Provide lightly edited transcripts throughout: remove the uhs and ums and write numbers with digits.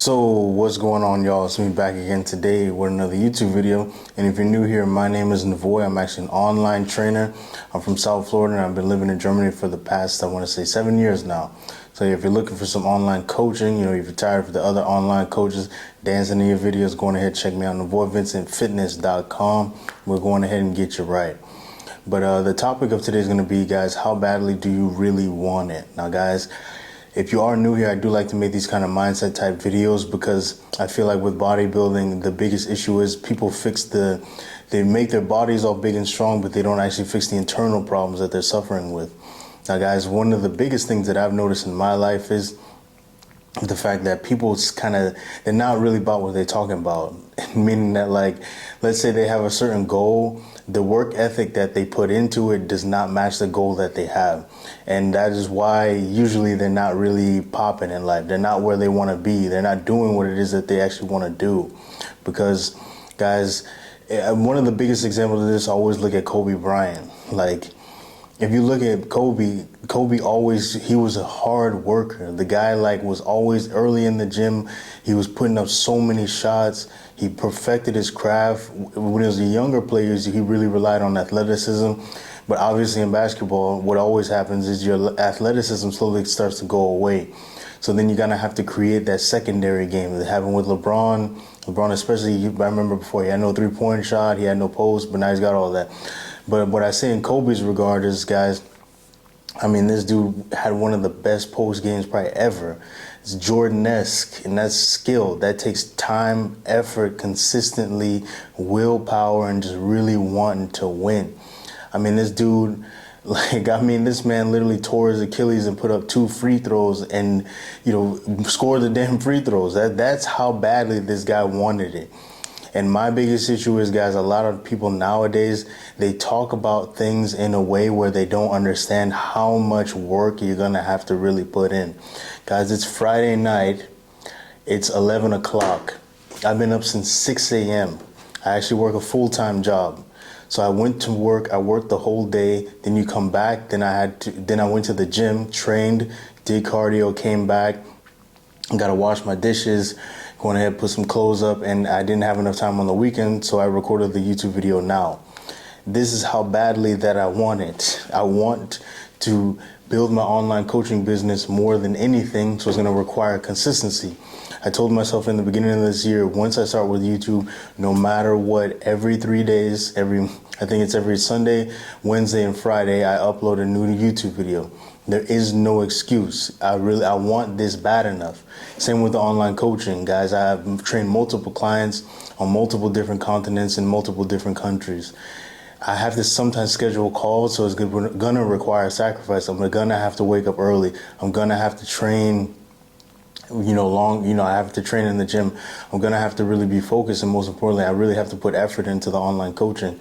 So what's going on, y'all? It's me back again today with another YouTube video. And if you're new here, my name is Navoy. I'm actually an online trainer. I'm from South Florida and I've been living in Germany for the past, I want to say 7 years now. So if you're looking for some online coaching, if you're tired of the other online coaches dancing in your videos, go on ahead, check me out, NavoyVincentFitness.com. We're going ahead and get you right. But the topic of today is going to be, guys, how badly do you really want it? Now, guys, if you are new here, I do like to make these kind of mindset type videos because I feel like with bodybuilding, the biggest issue is people they make their bodies all big and strong, but they don't actually fix the internal problems that they're suffering with. Now, guys, one of the biggest things that I've noticed in my life is the fact that people they're not really about what they're talking about. Meaning that, like, let's say they have a certain goal, the work ethic that they put into it does not match the goal that they have. And that is why usually they're not really popping in life. They're not where they want to be. They're not doing what it is that they actually want to do. Because, guys, one of the biggest examples of this, I always look at Kobe Bryant. Like, if you look at Kobe he was a hard worker. The guy was always early in the gym. He was putting up so many shots. He perfected his craft. When he was a younger player, he really relied on athleticism. But obviously in basketball, what always happens is your athleticism slowly starts to go away. So then you're going to have to create that secondary game. That happened with LeBron. LeBron especially, I remember before, he had no three-point shot, he had no post, but now he's got all that. But what I say in Kobe's regard is, guys, I mean, this dude had one of the best post games probably ever. It's Jordan-esque, and that's skill. That takes time, effort, consistently, willpower, and just really wanting to win. I mean, this dude, this man literally tore his Achilles and put up 2 free throws and, scored the damn free throws. That's how badly this guy wanted it. And my biggest issue is, guys, a lot of people nowadays, they talk about things in a way where they don't understand how much work you're going to have to really put in. Guys, it's Friday night. It's 11 o'clock. I've been up since 6 a.m. I actually work a full-time job. So I went to work. I worked the whole day. Then you come back. Then I went to the gym, trained, did cardio, came back. Got to wash my dishes. Going ahead, put some clothes up, and I didn't have enough time on the weekend, so I recorded the YouTube video now. This is how badly that I want it. I want to build my online coaching business more than anything, so it's going to require consistency. I told myself in the beginning of this year, once I start with YouTube, no matter what, every 3 days, I think it's every Sunday, Wednesday, and Friday, I upload a new YouTube video. There is no excuse. I want this bad enough. Same with the online coaching, guys. I've trained multiple clients on multiple different continents in multiple different countries. I have to sometimes schedule calls, so it's going to require sacrifice. I'm going to have to wake up early. I'm going to have to train, I have to train in the gym. I'm going to have to really be focused, and most importantly, I really have to put effort into the online coaching.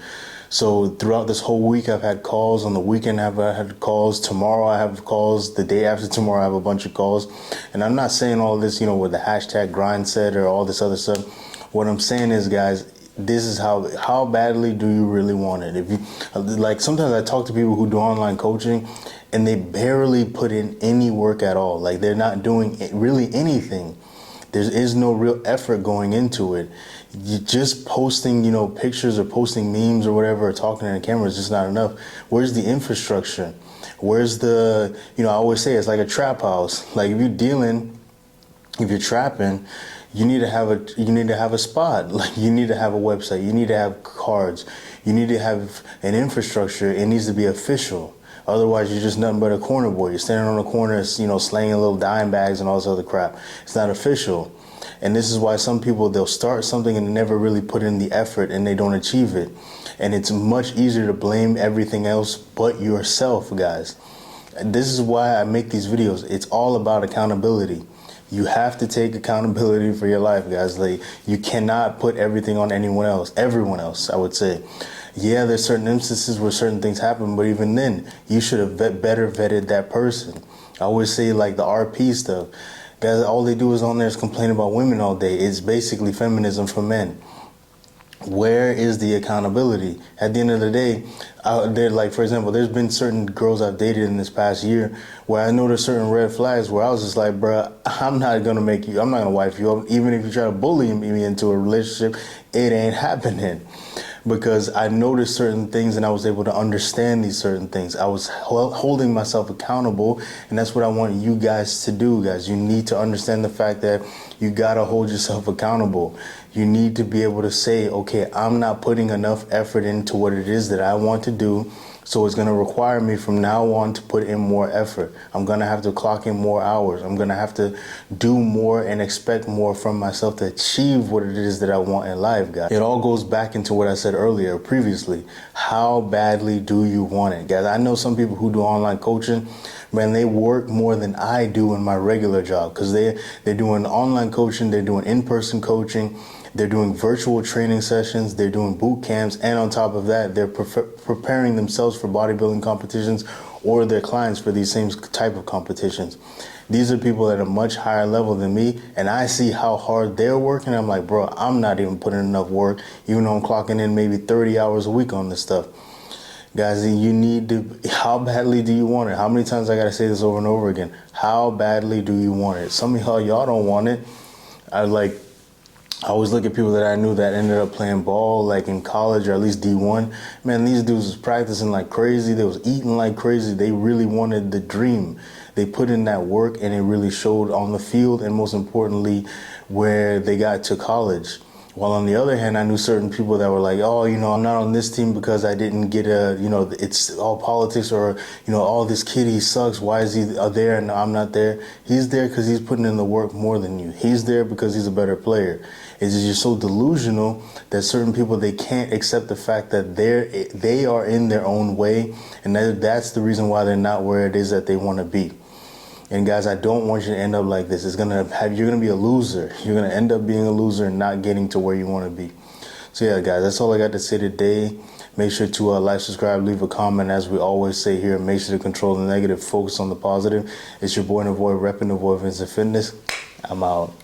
So throughout this whole week, I've had calls. On the weekend, I've had calls. Tomorrow, I have calls. The day after tomorrow, I have a bunch of calls. And I'm not saying all this, with the hashtag grindset or all this other stuff. What I'm saying is, guys, this is how badly do you really want it? If you sometimes I talk to people who do online coaching, and they barely put in any work at all. Like, they're not doing really anything. There is no real effort going into it. You just posting, pictures or posting memes or whatever, or talking in a camera is just not enough. Where's the infrastructure? Where's the, I always say it's like a trap house. Like, if you're trapping, you need to have a spot. Like, you need to have a website. You need to have cards. You need to have an infrastructure. It needs to be official. Otherwise, you're just nothing but a corner boy. You're standing on a corner, slanging little dime bags and all this other crap. It's not official. And this is why some people, they'll start something and never really put in the effort and they don't achieve it. And it's much easier to blame everything else but yourself, guys. This is why I make these videos. It's all about accountability. You have to take accountability for your life, guys. You cannot put everything on everyone else, I would say. Yeah, there's certain instances where certain things happen, but even then, you should have better vetted that person. I always say, like, the RP stuff. Guys, all they do is on there is complain about women all day. It's basically feminism for men. Where is the accountability? At the end of the day, like, for example, there's been certain girls I've dated in this past year where I noticed certain red flags where I was just like, bruh, I'm not going to make you, I'm not going to wife you up. Even if you try to bully me into a relationship, it ain't happening. Because I noticed certain things and I was able to understand these certain things. I was holding myself accountable, and that's what I want you guys to do, guys. You need to understand the fact that you gotta hold yourself accountable. You need to be able to say, okay, I'm not putting enough effort into what it is that I want to do, so it's gonna require me from now on to put in more effort. I'm gonna have to clock in more hours. I'm gonna have to do more and expect more from myself to achieve what it is that I want in life, guys. It all goes back into what I said earlier previously. How badly do you want it, guys? I know some people who do online coaching, man, they work more than I do in my regular job because they're doing online coaching, they're doing in-person coaching, they're doing virtual training sessions, they're doing boot camps, and on top of that, they're preparing themselves for bodybuilding competitions or their clients for these same type of competitions. These are people at a much higher level than me, and I see how hard they're working. I'm like, bro, I'm not even putting enough work, even though I'm clocking in maybe 30 hours a week on this stuff. Guys, you need to, how badly do you want it? How many times I gotta say this over and over again? How badly do you want it? Some of y'all don't want it. I always look at people that I knew that ended up playing ball, like in college or at least D1. Man, these dudes was practicing like crazy. They was eating like crazy. They really wanted the dream. They put in that work and it really showed on the field and most importantly, where they got to college. While on the other hand, I knew certain people that were like, oh, I'm not on this team because I didn't get it's all politics or, oh, this kid, he sucks. Why is he there and I'm not there? He's there because he's putting in the work more than you. He's there because he's a better player. It's just you're so delusional that certain people, they can't accept the fact that they are in their own way. And that's the reason why they're not where it is that they want to be. And guys, I don't want you to end up like this. You're gonna be a loser. You're gonna end up being a loser and not getting to where you want to be. So yeah, guys, that's all I got to say today. Make sure to like, subscribe, leave a comment. As we always say here, make sure to control the negative, focus on the positive. It's your boy Navoy, repping Navoy Vincent Fitness. I'm out.